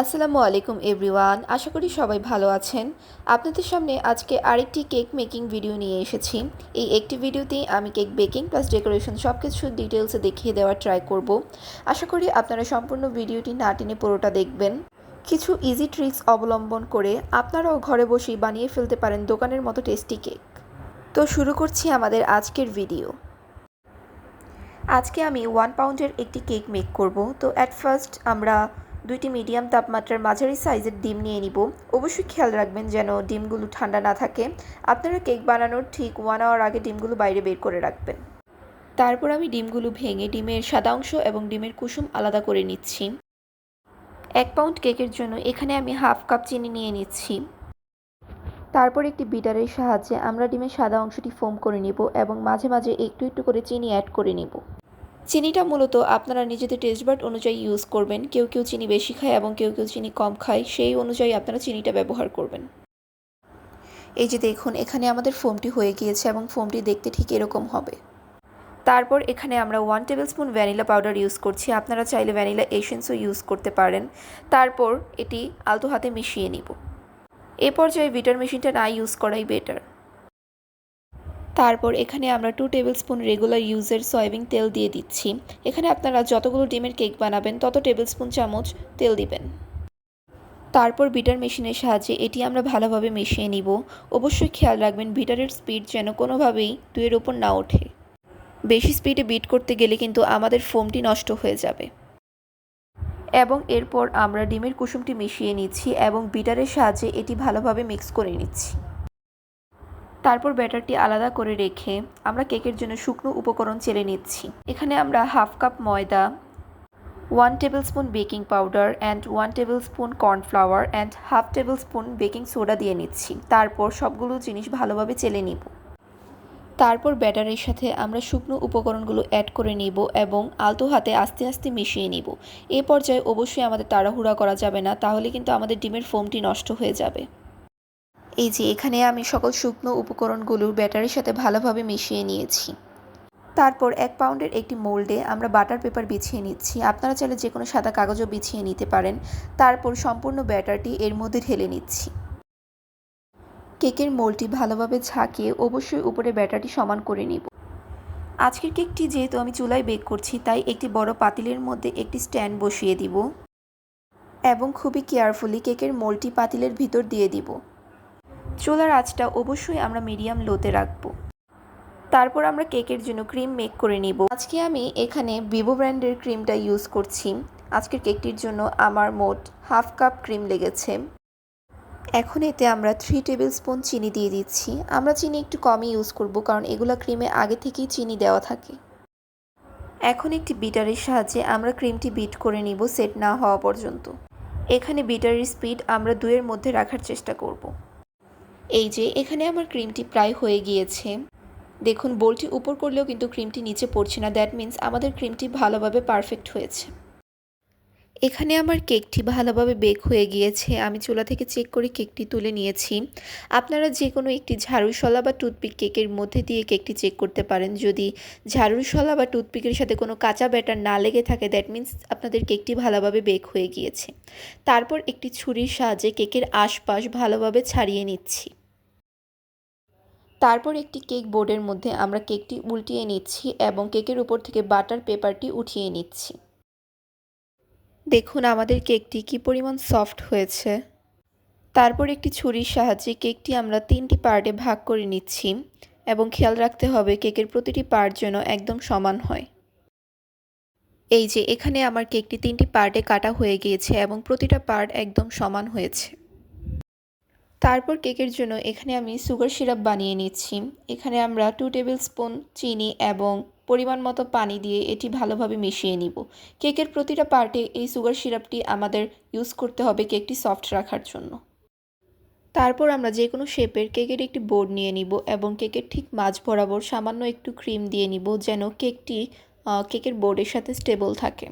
আসসালামু আলাইকুম এভরিওয়ান, আশা করি সবাই ভালো আছেন। আপনাদের সামনে আজকে আরেকটি কেক মেকিং ভিডিও নিয়ে এসেছি। এই একটি ভিডিওতেই আমি কেক বেকিং প্লাস ডেকোরেশন সব কিছু ডিটেলসে দেখিয়ে দেওয়ার ট্রাই করব। আশা করি আপনারা সম্পূর্ণ ভিডিওটি না টেনে পুরোটা দেখবেন। কিছু ইজি ট্রিক্স অবলম্বন করে আপনারাও ঘরে বসেই বানিয়ে ফেলতে পারেন দোকানের মতো টেস্টি কেক। তো শুরু করছি আমাদের আজকের ভিডিও। আজকে আমি 1 পাউন্ডের একটি কেক মেক করব। তো অ্যাট ফার্স্ট আমরা 2টি মিডিয়াম তাপমাত্রার মাঝারি সাইজের ডিম নিয়ে নিব। অবশ্যই খেয়াল রাখবেন যেন ডিমগুলো ঠান্ডা না থাকে। আপনারা কেক বানানোর ঠিক 1 আওয়ার আগে ডিমগুলো বাইরে বের করে রাখবেন। তারপর আমি ডিমগুলো ভেঙে ডিমের সাদা অংশ এবং ডিমের কুসুম আলাদা করে নিচ্ছি। 1 পাউন্ড কেকের জন্য এখানে আমি হাফ কাপ চিনি নিয়ে নিচ্ছি। তারপর একটি বিটারের সাহায্যে আমরা ডিমের সাদা অংশটি ফোম করে নেব এবং মাঝে মাঝে একটু একটু করে চিনি অ্যাড করে নেব। চিনিটা মূলত আপনারা নিজেদের টেস্ট বাড অনুযায়ী ইউজ করবেন। কেউ কেউ চিনি বেশি খায় এবং কেউ কেউ চিনি কম খায়, সেই অনুযায়ী আপনারা চিনিটা ব্যবহার করবেন। এই যে দেখুন, এখানে আমাদের ফোমটি হয়ে গিয়েছে এবং ফোমটি দেখতে ঠিক এরকম হবে। তারপর এখানে আমরা 1 টেবিলস্পুন ভ্যানিলা পাউডার ইউজ করছি। আপনারা চাইলে ভ্যানিলা এসেন্সও ইউজ করতে পারেন। তারপর এটি আলতো হাতে মিশিয়ে নিব। এ পর্যায়ে বিটার মেশিনটা না ইউজ করাই বেটার। তারপর এখানে আমরা 2 টেবিলস্পুন রেগুলার ইউজের সয়াবিন তেল দিয়ে দিচ্ছি। এখানে আপনারা যতগুলো ডিমের কেক বানাবেন তত টেবিলস্পুন চামচ তেল দিবেন। তারপর বিটার মেশিনের সাহায্যে এটি আমরা ভালোভাবে মিশিয়ে নিব। অবশ্যই খেয়াল রাখবেন বিটারের স্পিড যেন কোনোভাবেই 2-এর উপর না ওঠে। বেশি স্পিডে বিট করতে গেলে কিন্তু আমাদের ফোমটি নষ্ট হয়ে যাবে। এবং এরপর আমরা ডিমের কুসুমটি মিশিয়ে নিচ্ছি এবং বিটারের সাহায্যে এটি ভালোভাবে মিক্স করে নিচ্ছি। তারপর ব্যাটারটি আলাদা করে রেখে আমরা কেকের জন্য শুকনো উপকরণ চেলে নিচ্ছি। এখানে আমরা হাফ কাপ ময়দা, 1 tablespoon baking powder and 1 tablespoon cornflour and half tablespoon baking soda দিয়ে নিচ্ছি। তারপর সবগুলো জিনিস ভালোভাবে চেলে নিব। তারপর ব্যাটারের সাথে আমরা শুকনো উপকরণগুলো অ্যাড করে নিব এবং আলতো হাতে আস্তে আস্তে মিশিয়ে নিব। এ পর্যায়ে অবশ্যই আমাদের তাড়াহুড়া করা যাবে না, তাহলে কিন্তু আমাদের ডিমের ফোমটি নষ্ট হয়ে যাবে। এই যে এখানে আমি সকল শুকনো উপকরণগুলো ব্যাটারের সাথে ভালোভাবে মিশিয়ে নিয়েছি। তারপর 1 পাউন্ডের একটি মোল্ডে আমরা বাটার পেপার বিছিয়ে নিচ্ছি। আপনারা চাইলে যে কোনো সাদা কাগজও বিছিয়ে নিতে পারেন। তারপর সম্পূর্ণ ব্যাটারটি এর মধ্যে ঢেলে নিচ্ছি। কেকের মোল্ডটি ভালোভাবে ঝাঁকিয়ে অবশ্যই উপরে ব্যাটারটি সমান করে নিব। আজকের কেকটি যেহেতু আমি চুলায় বেক করছি, তাই একটি বড় পাতিলের মধ্যে একটি স্ট্যান্ড বসিয়ে দিব এবং খুবই কেয়ারফুলি কেকের মোল্ডটি পাতিলের ভিতর দিয়ে দিব। চুলার আঁচটা অবশ্যই আমরা মিডিয়াম লোতে রাখবো। তারপর আমরা কেকের জন্য ক্রিম মেক করে নিব। আজকে আমি এখানে ভিভো ব্র্যান্ডের ক্রিমটা ইউজ করছি। আজকের কেকটির জন্য আমার মোট হাফ কাপ ক্রিম লেগেছে। এখন এতে আমরা 3 টেবিলস্পুন চিনি দিয়ে দিচ্ছি। আমরা চিনি একটু কমই ইউজ করব, কারণ এগুলা ক্রিমে আগে থেকেই চিনি দেওয়া থাকে। এখন একটি বিটারের সাহায্যে আমরা ক্রিমটি বিট করে নিব সেট না হওয়া পর্যন্ত। এখানে বিটারের স্পিড আমরা 2-এর মধ্যে রাখার চেষ্টা করব। এই যে এখানে আমার ক্রিমটি প্রায় হয়ে গিয়েছে। দেখুন, বোলটি উপর করলেও কিন্তু ক্রিমটি নিচে পড়ছে না। দ্যাট মিন্স আমাদের ক্রিমটি ভালোভাবে পারফেক্ট হয়েছে। এখানে আমার কেকটি ভালোভাবে বেক হয়ে গিয়েছে। আমি চুলা থেকে চেক করে কেকটি তুলে নিয়েছি। আপনারা যে কোনো একটি ঝাড়ুশলা বা টুথপিক কেকের মধ্যে দিয়ে কেকটি চেক করতে পারেন। যদি ঝাড়ুশলা বা টুথপিকের সাথে কোনো কাঁচা ব্যাটার না লেগে থাকে, দ্যাট মিন্স আপনাদের কেকটি ভালোভাবে বেক হয়ে গিয়েছে। তারপর একটি ছুরির সাহায্যে কেকের আশপাশ ভালোভাবে ছাড়িয়ে নিচ্ছি। তারপর একটি কেক বোর্ডের মধ্যে আমরা কেকটি উল্টিয়ে নিচ্ছি এবং কেকের উপর থেকে বাটার পেপারটি উঠিয়ে নিচ্ছি। দেখুন আমাদের কেকটি কী পরিমাণ সফট হয়েছে। তারপর একটি ছুরির সাহায্যে কেকটি আমরা 3টি পার্টে ভাগ করে নিচ্ছি এবং খেয়াল রাখতে হবে কেকের প্রতিটি পার্ট যেন একদম সমান হয়। এই যে এখানে আমার কেকটি 3টি পার্টে কাটা হয়ে গিয়েছে এবং প্রতিটা পার্ট একদম সমান হয়েছে। তারপর কেকের জন্য এখানে আমি সুগার সিরাপ বানিয়ে নিচ্ছি। এখানে আমরা 2 টেবিলস্পুন চিনি এবং পরিমাণ মতো পানি দিয়ে এটি ভালোভাবে মিশিয়ে নিব। কেকের প্রতিটা পার্টে এই সুগার সিরাপটি আমাদের ইউজ করতে হবে কেকটি সফট রাখার জন্য। তারপর আমরা যে কোনো শেপের কেকের একটি বোর্ড নিয়ে নিব এবং কেকের ঠিক মাঝ বরাবর সামান্য একটু ক্রিম দিয়ে নিব যেন কেকটি কেকের বোর্ডের সাথে স্টেবল থাকে।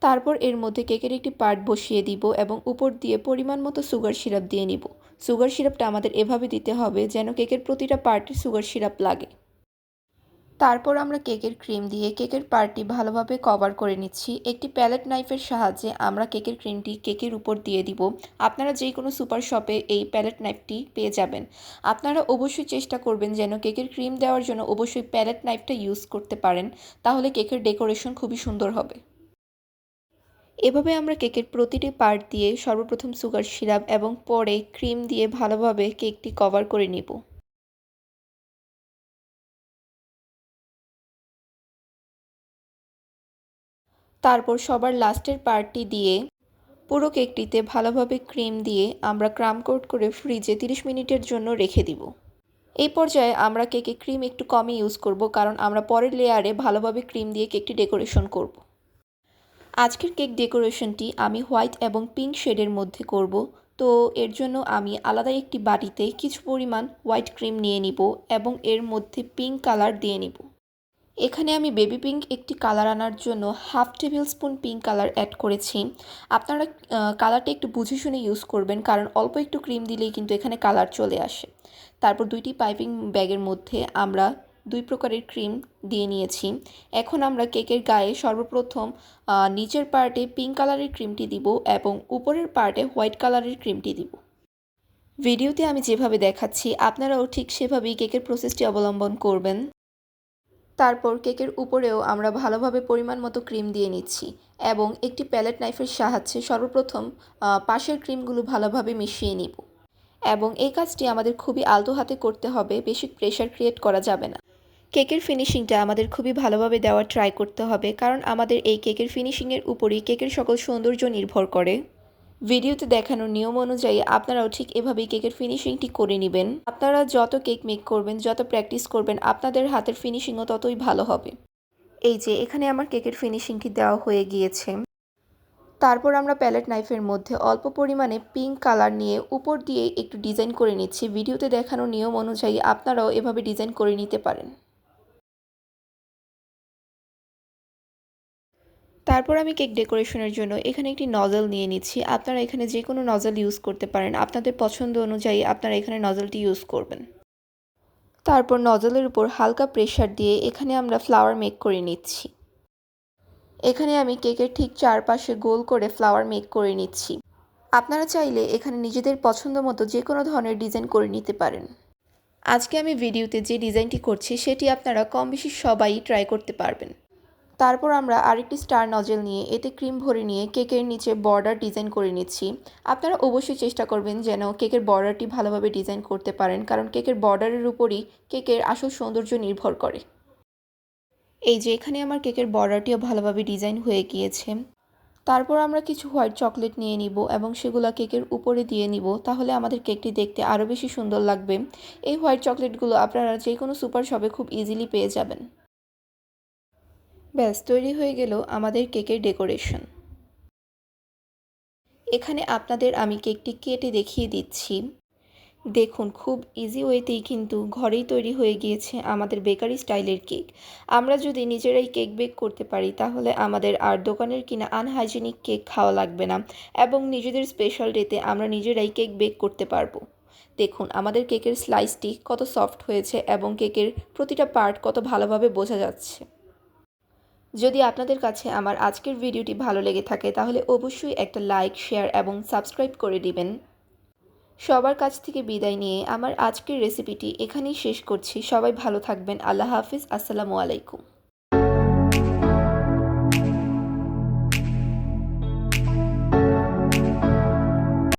তারপর এর মধ্যে কেকের একটি পার্ট বসিয়ে দিব এবং উপর দিয়ে পরিমাণ মতো সুগার সিরাপ দিয়ে নিব। সুগার সিরাপটা আমাদের এভাবে দিতে হবে যেন কেকের প্রতিটা পার্টে সুগার সিরাপ লাগে। তারপর আমরা কেকের ক্রিম দিয়ে কেকের পার্টটি ভালোভাবে কভার করে নিচ্ছি। একটি প্যালেট নাইফের সাহায্যে আমরা কেকের ক্রিমটি কেকের উপর দিয়ে দিব। আপনারা যে কোনো সুপার শপে এই প্যালেট নাইফটি পেয়ে যাবেন। আপনারা অবশ্যই চেষ্টা করবেন যেন কেকের ক্রিম দেওয়ার জন্য অবশ্যই প্যালেট নাইফটা ইউজ করতে পারেন, তাহলে কেকের ডেকোরেশন খুবই সুন্দর হবে। এভাবে আমরা কেকের প্রতিটি পার্ট দিয়ে সর্বপ্রথম সুগার সিরাপ এবং পরে ক্রিম দিয়ে ভালোভাবে কেকটি কভার করে নিব। তারপর সবার লাস্টের পার্টটি দিয়ে পুরো কেকটিতে ভালোভাবে ক্রিম দিয়ে আমরা ক্রাম কোট করে ফ্রিজে 30 মিনিটের জন্য রেখে দিব। এই পর্যায়ে আমরা কেকে ক্রিম একটু কমই ইউজ করব, কারণ আমরা পরের লেয়ারে ভালোভাবে ক্রিম দিয়ে কেকটি ডেকোরেশন করব। আজকের কেক ডেকোরেশনটি আমি হোয়াইট এবং পিঙ্ক শেডের মধ্যে করব। তো এর জন্য আমি আলাদা একটি বাটিতে কিছু পরিমাণ হোয়াইট ক্রিম নিয়ে নিব এবং এর মধ্যে পিঙ্ক কালার দিয়ে নিব। এখানে আমি বেবি পিঙ্ক একটি কালার আনার জন্য half table spoon pink colour add করেছি। আপনারা কালারটা একটু বুঝে শুনে ইউজ করবেন, কারণ অল্প একটু ক্রিম দিলেই কিন্তু এখানে কালার চলে আসে। তারপর দুইটি পাইপিং ব্যাগের মধ্যে আমরা দুই প্রকারের ক্রিম দিয়ে নিয়েছি। এখন আমরা কেকের গায়ে সর্বপ্রথম নিচের পার্টে পিঙ্ক কালারের ক্রিমটি দিব এবং উপরের পার্টে হোয়াইট কালারের ক্রিমটি দিব। ভিডিওতে আমি যেভাবে দেখাচ্ছি আপনারাও ঠিক সেভাবেই কেকের প্রসেসটি অবলম্বন করবেন। তারপর কেকের উপরেও আমরা ভালোভাবে পরিমাণ মতো ক্রিম দিয়ে নিচ্ছি এবং একটি প্যালেট নাইফের সাহায্যে সর্বপ্রথম পাশের ক্রিমগুলো ভালোভাবে মিশিয়ে নিব। এবং এই কাজটি আমাদের খুবই আলতো হাতে করতে হবে, বেশি প্রেশার ক্রিয়েট করা যাবে না। কেকের ফিনিশিংটা আমাদের খুবই ভালোভাবে দেওয়ার ট্রাই করতে হবে, কারণ আমাদের এই কেকের ফিনিশিংয়ের উপরই কেকের সকল সৌন্দর্য নির্ভর করে। ভিডিওতে দেখানোর নিয়ম অনুযায়ী আপনারাও ঠিক এভাবেই কেকের ফিনিশিংটি করে নেবেন। আপনারা যত কেক মেক করবেন, যত প্র্যাকটিস করবেন, আপনাদের হাতের ফিনিশিংও ততই ভালো হবে। এই যে এখানে আমার কেকের ফিনিশিংটি দেওয়া হয়ে গিয়েছে। তারপর আমরা প্যালেট নাইফের মধ্যে অল্প পরিমাণে পিঙ্ক কালার নিয়ে উপর দিয়ে একটু ডিজাইন করে নিচ্ছি। ভিডিওতে দেখানোর নিয়ম অনুযায়ী আপনারাও এভাবে ডিজাইন করে নিতে পারেন। তারপর আমি কেক ডেকোরেশনের জন্য এখানে একটি নজল নিয়ে নিচ্ছি। আপনারা এখানে যে কোনো নজল ইউজ করতে পারেন, আপনাদের পছন্দ অনুযায়ী আপনারা এখানে নজলটি ইউজ করবেন। তারপর নজলের উপর হালকা প্রেসার দিয়ে এখানে আমরা ফ্লাওয়ার মেক করে নিচ্ছি। এখানে আমি কেকের ঠিক চারপাশে গোল করে ফ্লাওয়ার মেক করে নিচ্ছি। আপনারা চাইলে এখানে নিজেদের পছন্দ মতো যে কোনো ধরনের ডিজাইন করে নিতে পারেন। আজকে আমি ভিডিওতে যে ডিজাইনটি করছি সেটি আপনারা কম বেশি সবাই ট্রাই করতে পারবেন। তারপর আমরা আরেকটি স্টার নজেল নিয়ে এতে ক্রিম ভরে নিয়ে কেকের নিচে বর্ডার ডিজাইন করে নিচ্ছি। আপনারা অবশ্যই চেষ্টা করবেন যেন কেকের বর্ডারটি ভালোভাবে ডিজাইন করতে পারেন, কারণ কেকের বর্ডারের উপরই কেকের আসল সৌন্দর্য নির্ভর করে। এই যে এখানে আমার কেকের বর্ডারটিও ভালোভাবে ডিজাইন হয়ে গিয়েছে। তারপর আমরা কিছু হোয়াইট চকলেট নিয়ে নিব এবং সেগুলো কেকের উপরে দিয়ে নিব, তাহলে আমাদের কেকটি দেখতে আরও বেশি সুন্দর লাগবে। এই হোয়াইট চকলেটগুলো আপনারা যে কোনো সুপার শপে খুব ইজিলি পেয়ে যাবেন। ব্যাস তৈরি হয়ে গেল আমাদের কেকের ডেকোরেশন। এখানে আপনাদের আমি কেকটি কেটে দেখিয়ে দিচ্ছি। দেখুন, খুব ইজি ওয়েতেই কিন্তু ঘরেই তৈরি হয়ে গিয়েছে আমাদের বেকারি স্টাইলের কেক। আমরা যদি নিজেরাই কেক বেক করতে পারি তাহলে আমাদের আর দোকানের কিনা আনহাইজেনিক কেক খাওয়া লাগবে না এবং নিজেদের স্পেশাল ডেতে আমরা নিজেরাই কেক বেক করতে পারবো। দেখুন আমাদের কেকের স্লাইসটি কত সফট হয়েছে এবং কেকের প্রতিটা পার্ট কত ভালোভাবে বোঝা যাচ্ছে। যদি আপনাদের কাছে আমার আজকের ভিডিওটি ভালো লেগে থাকে তাহলে অবশ্যই একটা লাইক, শেয়ার এবং সাবস্ক্রাইব করে দিবেন। সবার কাছ থেকে বিদায় নিয়ে আমার আজকের রেসিপিটি এখানেই শেষ করছি। সবাই ভালো থাকবেন। আল্লাহ হাফিজ। আসসালামু আলাইকুম।